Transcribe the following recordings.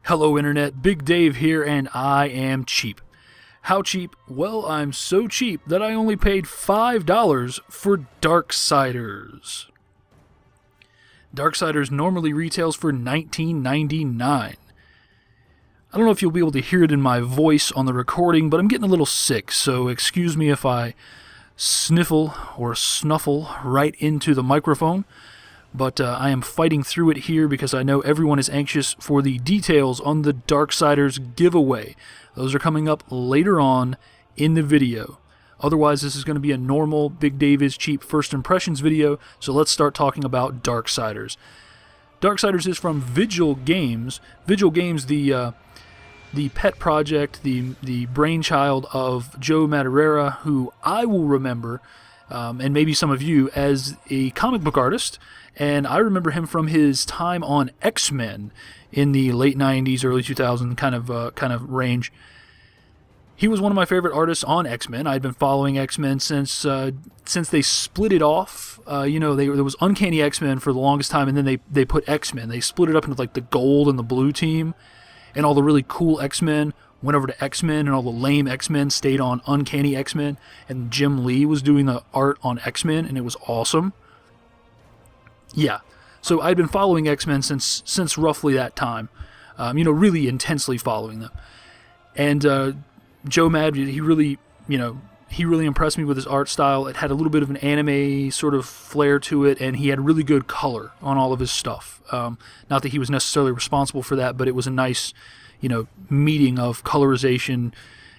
Hello Internet, Big Dave here, and I am cheap. How cheap? Well, I'm so cheap that I only paid $5 for Darksiders. Darksiders normally retails for $19.99. I don't know if you'll be able to hear it in my voice on the recording, but I'm getting a little sick, so excuse me if I sniffle or snuffle right into the microphone. But I am fighting through it here because I know everyone is anxious for the details on the Darksiders Giveaway. Those are coming up later on in the video. Otherwise, this is going to be a normal Big Dave is Cheap first impressions video, so let's start talking about Darksiders. Darksiders is from Vigil Games. Vigil Games, the pet project, the brainchild of Joe Madureira, who I will remember, and maybe some of you, as a comic book artist. And I remember him from his time on X-Men in the late 90s, early 2000s kind of range. He was one of my favorite artists on X-Men. I'd been following X-Men since they split it off. There was Uncanny X-Men for the longest time, and then they put X-Men. They split it up into like the gold and the blue team, and all the really cool X-Men went over to X-Men, and all the lame X-Men stayed on Uncanny X-Men, and Jim Lee was doing the art on X-Men, and it was awesome. Yeah, so I'd been following X-Men since roughly that time, really intensely following them. And Joe Mad, he really impressed me with his art style. It had a little bit of an anime sort of flair to it, and he had really good color on all of his stuff. Not that he was necessarily responsible for that, but it was a nice, meeting of colorization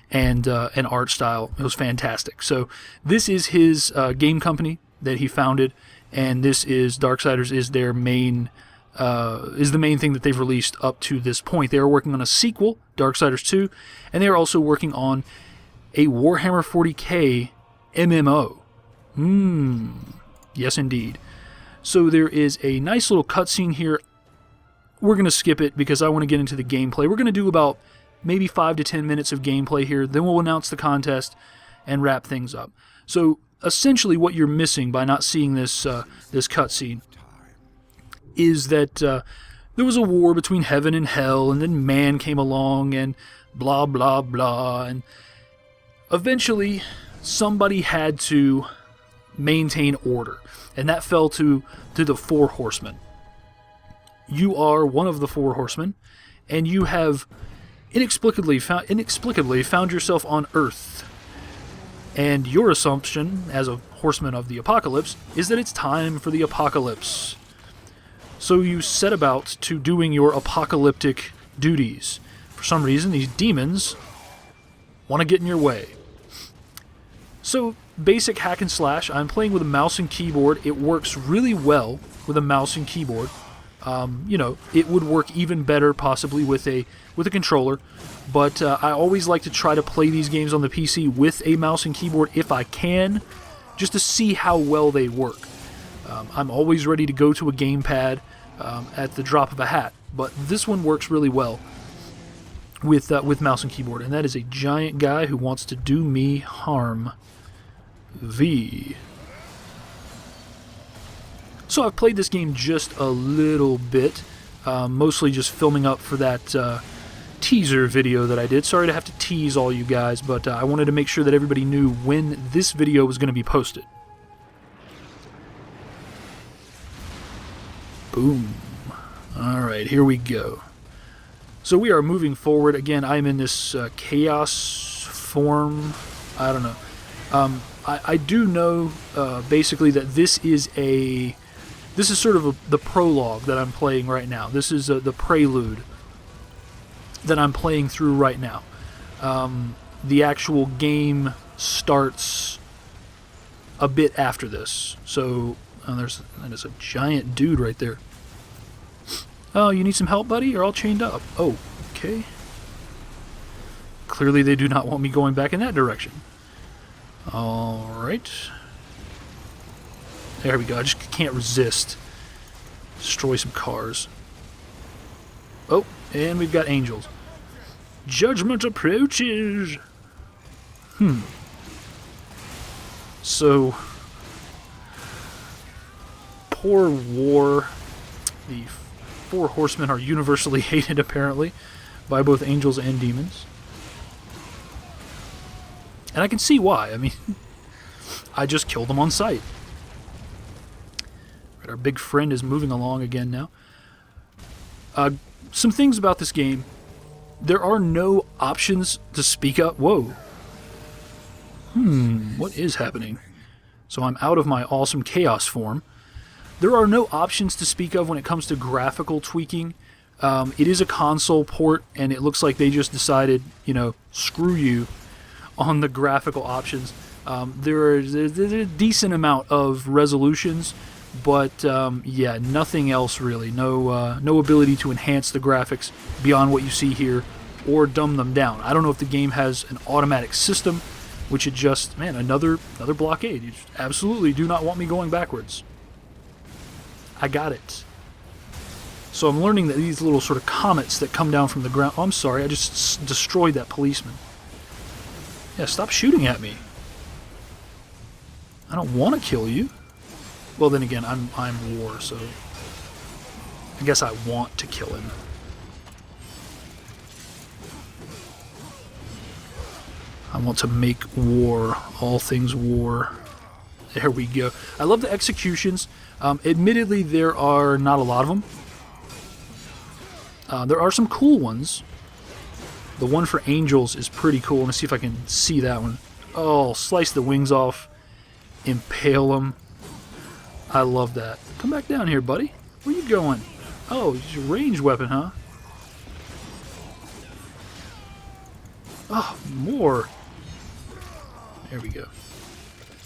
and art style. It was fantastic. So this is his game company that he founded. And this is Darksiders is their main is the main thing that they've released up to this point. They are working on a sequel, Darksiders 2, and they are also working on a Warhammer 40k MMO. Yes indeed. So there is a nice little cutscene here. We're going to skip it because I want to get into the gameplay. We're going to do about maybe 5 to 10 minutes of gameplay here. Then we'll announce the contest and wrap things up. So essentially what you're missing by not seeing this cutscene is that there was a war between heaven and hell, and then man came along and blah blah blah, and eventually somebody had to maintain order, and that fell to the four horsemen. You are one of the four horsemen, and you have inexplicably found yourself on Earth. And your assumption, as a horseman of the apocalypse, is that it's time for the apocalypse. So you set about to doing your apocalyptic duties. For some reason, these demons want to get in your way. So, basic hack and slash. I'm playing with a mouse and keyboard. It works really well with a mouse and keyboard. It would work even better possibly with a controller. But I always like to try to play these games on the PC with a mouse and keyboard if I can, just to see how well they work. I'm always ready to go to a gamepad at the drop of a hat, but this one works really well with mouse and keyboard, and that is a giant guy who wants to do me harm. V. So I've played this game just a little bit, mostly just filming up for that teaser video that I did. Sorry to have to tease all you guys, but I wanted to make sure that everybody knew when this video was going to be posted. Boom. Alright, here we go. So we are moving forward. Again, I'm in this chaos form. I don't know. I do know basically that this is sort of the prologue that I'm playing right now. This is the prelude that I'm playing through right now. The actual game starts a bit after this. So there's a giant dude right there. Oh, you need some help, buddy? You're all chained up. Oh, okay. Clearly they do not want me going back in that direction. Alright. There we go. I just can't resist. Destroy some cars. Oh, and we've got angels. Judgment approaches. So, poor war. The four horsemen are universally hated, apparently, by both angels and demons. And I can see why. I mean, I just killed them on sight. Right, our big friend is moving along again now. Some things about this game. There are no options to speak up. Whoa. What is happening? So I'm out of my awesome chaos form. There are no options to speak of when it comes to graphical tweaking. It is a console port, and it looks like they just decided, screw you on the graphical options. There's a decent amount of resolutions, but yeah, nothing else really. No ability to enhance the graphics beyond what you see here or dumb them down. I don't know if the game has an automatic system, which it just, man, another blockade. You just absolutely do not want me going backwards. I got it. So I'm learning that these little sort of comets that come down from the ground... Oh, I'm sorry, I just destroyed that policeman. Yeah, stop shooting at me. I don't want to kill you. Well, then again, I'm war, so... I guess I want to kill him. I want to make war. All things war. There we go. I love the executions. Admittedly, there are not a lot of them. There are some cool ones. The one for angels is pretty cool. Let me see if I can see that one. Oh, slice the wings off. Impale them. I love that. Come back down here, buddy. Where you going? Oh, it's your ranged weapon, huh? Oh, more. There we go.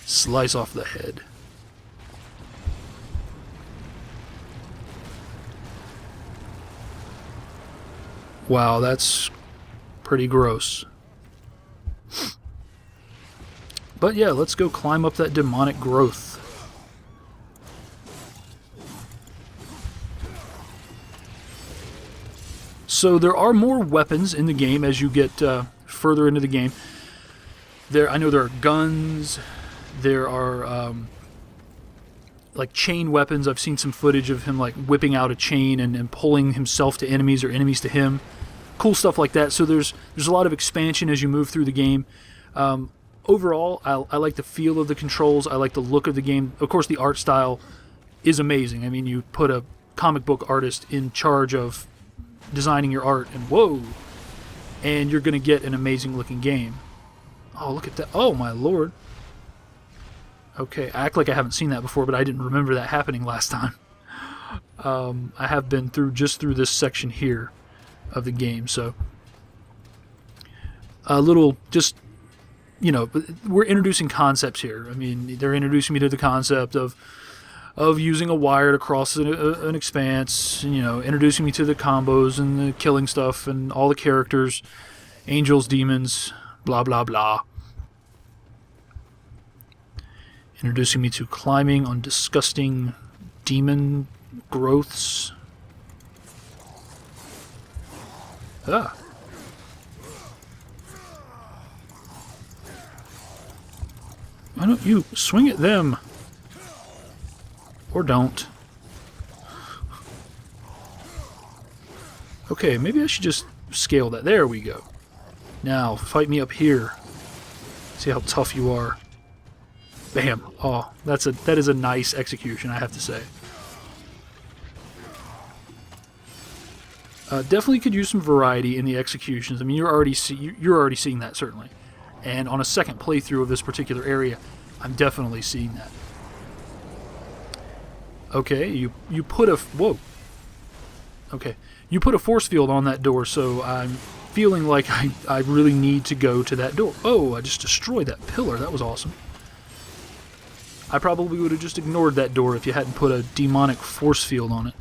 Slice off the head. Wow, that's pretty gross. But yeah, let's go climb up that demonic growth. So there are more weapons in the game as you get further into the game. I know there are guns. There are like chain weapons. I've seen some footage of him like whipping out a chain and pulling himself to enemies or enemies to him. Cool stuff like that. So there's a lot of expansion as you move through the game. Overall, I like the feel of the controls. I like the look of the game. Of course, the art style is amazing. I mean, you put a comic book artist in charge of designing your art, and whoa, and you're going to get an amazing looking game. Oh, look at that. Oh, my lord. Okay, I act like I haven't seen that before, but I didn't remember that happening last time. I have been through this section here of the game, so a little, just, we're introducing concepts here. I mean, they're introducing me to the concept of using a wire to cross an expanse, introducing me to the combos and the killing stuff and all the characters, angels, demons, blah, blah, blah. Introducing me to climbing on disgusting demon growths. Ah. Why don't you swing at them? Or don't. Okay, maybe I should just scale that. There we go. Now, fight me up here. See how tough you are. Bam. Oh, that is a nice execution, I have to say. Definitely could use some variety in the executions. I mean, you're already seeing that, certainly. And on a second playthrough of this particular area, I'm definitely seeing that. Okay, you put a... Whoa. Okay. You put a force field on that door, so I'm feeling like I really need to go to that door. Oh, I just destroyed that pillar. That was awesome. I probably would have just ignored that door if you hadn't put a demonic force field on it.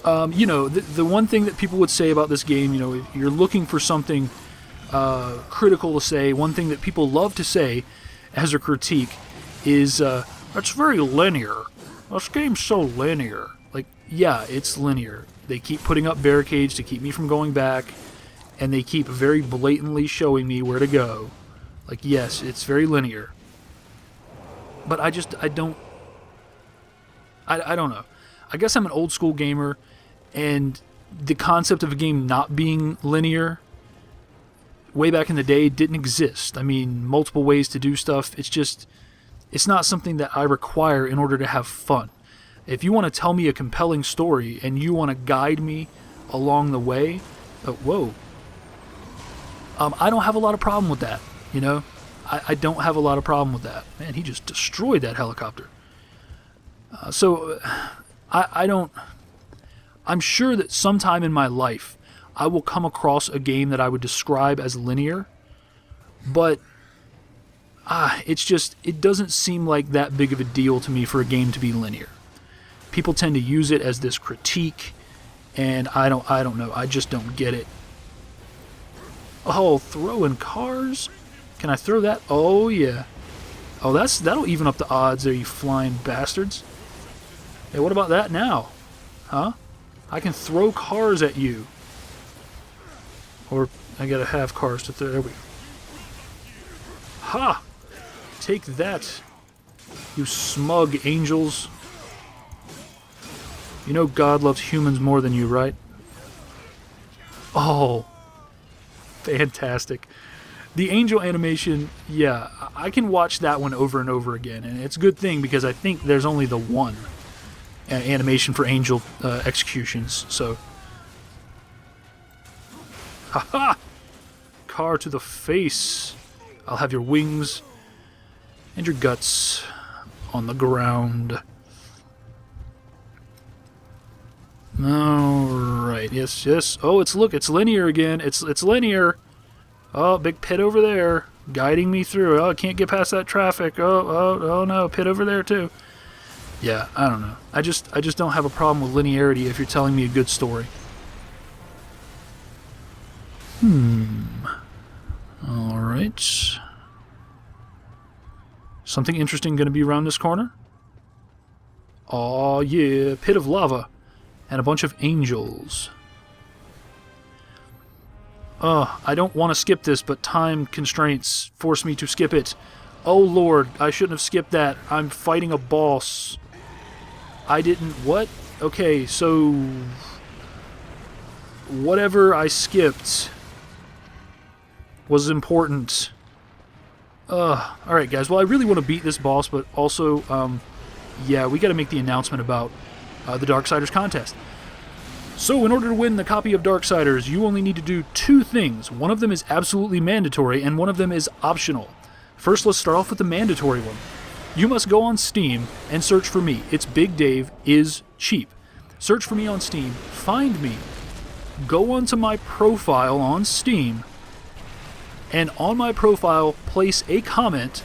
The one thing that people would say about this game, if you're looking for something critical to say, one thing that people love to say as a critique is, it's very linear. This game's so linear. Like, yeah, it's linear. They keep putting up barricades to keep me from going back, and they keep very blatantly showing me where to go. Like, yes, it's very linear. But I don't know. I guess I'm an old school gamer, and the concept of a game not being linear way back in the day didn't exist. I mean, multiple ways to do stuff. It's not something that I require in order to have fun. If you want to tell me a compelling story and you want to guide me along the way, whoa. I don't have a lot of problem with that, you know? I don't have a lot of problem with that. Man, he just destroyed that helicopter. I'm sure that sometime in my life I will come across a game that I would describe as linear, but it doesn't seem like that big of a deal to me for a game to be linear. People tend to use it as this critique, and I don't know. I just don't get it. Oh, throwing cars? Can I throw that? Oh, yeah. Oh, that'll even up the odds there, you flying bastards. Hey, what about that now? Huh? I can throw cars at you. Or I gotta have cars to throw. There we go. Ha! Take that, you smug angels. You know God loves humans more than you, right? Oh, fantastic. The angel animation, yeah, I can watch that one over and over again, and it's a good thing because I think there's only the one animation for angel executions, so. Ha-ha! Car to the face. I'll have your wings and your guts on the ground. Alright, yes. Oh, it's linear again. It's linear. Oh, big pit over there, guiding me through. Oh, I can't get past that traffic. Oh no, pit over there too. Yeah, I don't know. I just don't have a problem with linearity if you're telling me a good story. Alright. Something interesting going to be around this corner? Oh yeah, pit of lava. And a bunch of angels. I don't want to skip this, but time constraints force me to skip it. Oh lord, I shouldn't have skipped that. I'm fighting a boss. I didn't... What? Okay, so... Whatever I skipped was important. Alright guys, well I really want to beat this boss, but also, yeah, we gotta make the announcement about the Darksiders contest. So in order to win the copy of Darksiders, you only need to do two things. One of them is absolutely mandatory, and one of them is optional. First, let's start off with the mandatory one. You must go on Steam and search for me. It's Big Dave is cheap. Search for me on Steam, find me, go onto my profile on Steam, and on my profile, place a comment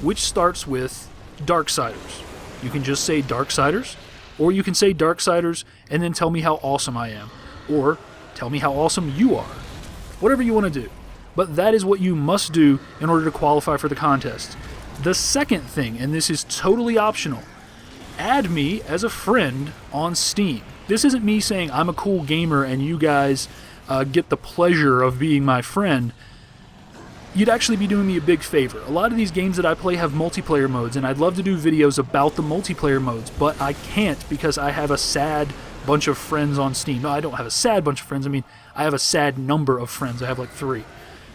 which starts with Darksiders. You can just say Darksiders, or you can say Darksiders and then tell me how awesome I am, or tell me how awesome you are. Whatever you want to do. But that is what you must do in order to qualify for the contest. The second thing, and this is totally optional, add me as a friend on Steam. This isn't me saying I'm a cool gamer and you guys get the pleasure of being my friend. You'd actually be doing me a big favor. A lot of these games that I play have multiplayer modes, and I'd love to do videos about the multiplayer modes, but I can't because I have a sad bunch of friends on Steam. No, I don't have a sad bunch of friends. I mean, I have a sad number of friends. I have like 3.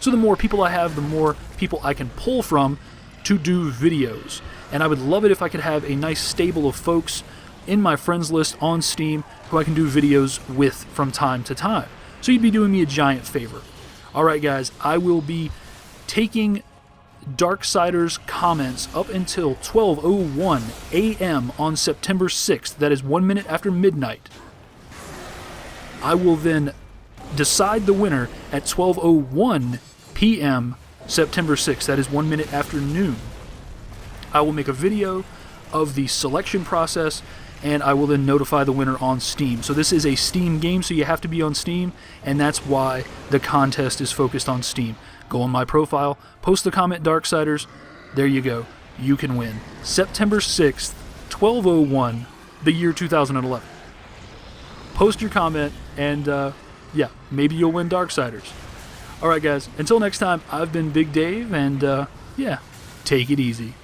So the more people I have, the more people I can pull from to do videos. And I would love it if I could have a nice stable of folks in my friends list on Steam who I can do videos with from time to time. So you'd be doing me a giant favor. Alright guys, I will be taking Darksiders comments up until 12:01 a.m. on September 6th. That is 1 minute after midnight. I will then decide the winner at 12:01 p.m. September 6th. That is 1 minute after noon. I will make a video of the selection process, and I will then notify the winner on Steam. So this is a Steam game, so you have to be on Steam, and that's why the contest is focused on Steam. Go on my profile, post the comment Darksiders, there you go. You can win. September 6th, 12:01, the year 2011. Post your comment, and yeah, maybe you'll win Darksiders. Alright guys, until next time, I've been Big Dave, and yeah, take it easy.